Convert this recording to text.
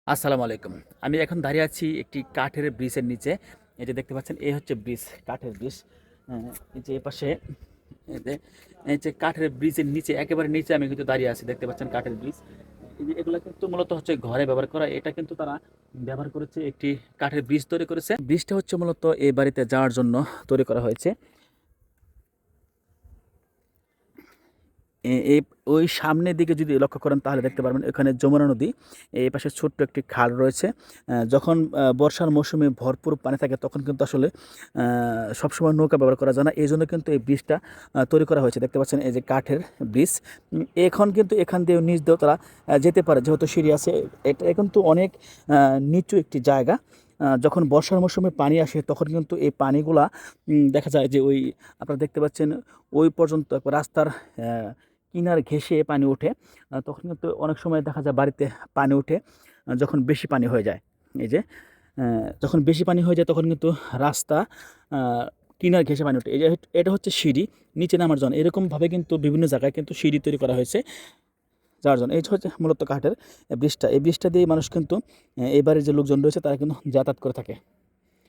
আসসালামু আলাইকুম। আমি এখন দাঁড়িয়ে আছি একটি কাঠের ব্রিজের নিচে। এই যে দেখতে পাচ্ছেন এই হচ্ছে ব্রিজ, কাঠের ব্রিজ। এই যে এপাশে এই যে এই যে কাঠের ব্রিজের নিচে একেবারে নিচে আমি কিন্তু দাঁড়িয়ে আছি। দেখতে পাচ্ছেন কাঠের ব্রিজ। এই যে এগুলা কিন্তু মূলত হচ্ছে ঘরে ব্যবহার করা। এটা কিন্তু তারা ব্যবহার করেছে একটি কাঠের ব্রিজ তৈরি করেছে। ব্রিজটা হচ্ছে মূলত এই বাড়িতে যাওয়ার জন্য তৈরি করা হয়েছে। এই ওই সামনের দিকে যদি লক্ষ্য করেন তাহলে দেখতে পারবেন এখানে যমুনা নদী। এই পাশে ছোট্ট একটি খাল রয়েছে। যখন বর্ষার মৌসুমে ভরপুর পানি থাকে তখন কিন্তু আসলে সবসময় নৌকা ব্যবহার করা যায় না। এই জন্য কিন্তু এই ব্রিজটা তৈরি করা হয়েছে। দেখতে পাচ্ছেন এই যে কাঠের ব্রিজ। এখন কিন্তু এখান দিয়ে নিচ দিয়েও তারা যেতে পারে, যেহেতু সিঁড়ি আছে। এটা কিন্তু অনেক নিচু একটি জায়গা। যখন বর্ষার মৌসুমে পানি আসে তখন কিন্তু এই পানিগুলা দেখা যায় যে ওই আপনারা দেখতে পাচ্ছেন ওই পর্যন্ত রাস্তার কিনার ঘেঁষে পানি ওঠে। তখন কিন্তু অনেক সময় দেখা যায় বাড়িতে পানি ওঠে। যখন বেশি পানি হয়ে যায়, এই যে যখন বেশি পানি হয়ে যায় তখন কিন্তু রাস্তা কিনার ঘেঁষে পানি ওঠে। এই যে এটা হচ্ছে সিঁড়ি নিচে নামার জন্য। এরকমভাবে কিন্তু বিভিন্ন জায়গায় কিন্তু সিঁড়ি তৈরি করা হয়েছে যাওয়ার জন্য। এই হচ্ছে মূলত কাঠের ব্রিজটা। এই ব্রিজটা দিয়ে মানুষ কিন্তু এবারের যে লোকজন রয়েছে তারা কিন্তু যাতায়াত করে থাকে।